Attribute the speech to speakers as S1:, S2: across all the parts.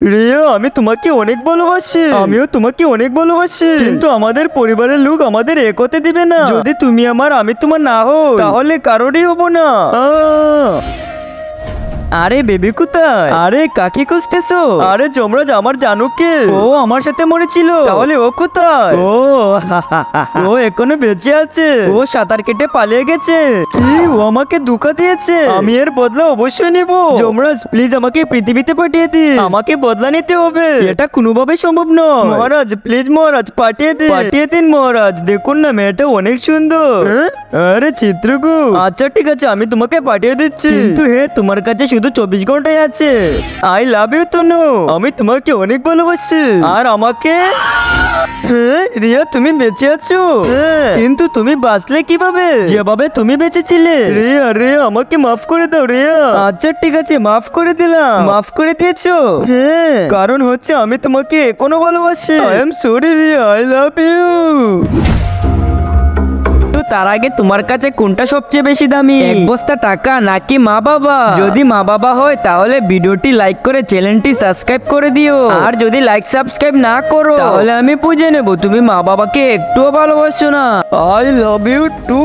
S1: রিয়া, আমি তোমাকে অনেক ভালোবাসি। আমিও তোমাকে অনেক ভালোবাসি, কিন্তু আমাদের পরিবারের লোক আমাদের এক হতে দিবে না। যদি তুমি আমার আমি তোমার না হই, তাহলে কারোরই হবো না। আরে বেবি কোথায়? আরে কাকে খুঁজতেছো? আরে যমরাজ, আমার জানুকে। ও আমার সাথে মরেছিল, তাহলে ও কোথায়? ও এখনো বেঁচে আছে। ও সাঁতার কেটে পালিয়ে গেছে। কি? ও আমাকে ধোঁকা দিয়েছে। আমি এর বদলা অবশ্যই নিব। যমরাজ প্লিজ আমাকে পৃথিবীতে পাঠিয়ে দিন। আমাকে বদলা নিতে হবে, এটা কোনোভাবে সম্ভব নয়। মহারাজ প্লিজ, মহারাজ পাঠিয়ে দিন, পাঠিয়ে দিন মহারাজ। দেখুন না, মেয়েটা অনেক সুন্দর। আরে চিত্রগুপ্ত, আচ্ছা ঠিক আছে, আমি তোমাকে পাঠিয়ে দিচ্ছি। কিন্তু হে, তোমার কাছে শুধু 24 ঘন্টাই আছে। আই লাভ ইউ তনু, আমি তোমাকে অনেক ভালোবাসি। আর আমাকে? হ্যাঁ রিয়া, তুমি বেঁচে আছো? কিন্তু তুমি বাঁচলে কিভাবে? যেভাবে তুমি বেঁচেছিলে। রিয়া রিয়া, আমাকে মাফ করে দাও রিয়া। আচ্ছা ঠিক আছে, মাফ করে দিলাম। মাফ করে দিয়েছো? হ্যাঁ, কারণ হচ্ছে আমি তোমাকে এখনো ভালোবাসি। I am sorry Riya, I love you. তার আগে তোমার কাছে কোনটা সবচেয়ে বেশি দামি, এক বস্তা টাকা নাকি মা বাবা? যদি মা বাবা হয় তাহলে ভিডিওটি লাইক করে চ্যানেলটি সাবস্ক্রাইব করে দিও। আর যদি লাইক সাবস্ক্রাইব না করো, তাহলে আমি বুঝে নেব তুমি মা বাবাকে একটুও ভালোবাসো না। I love you too.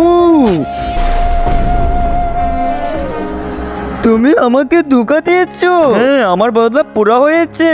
S1: তুমি আমাকে ধোঁকা দিয়েছো। হ্যাঁ, আমার বদলা পুরা হয়েছে।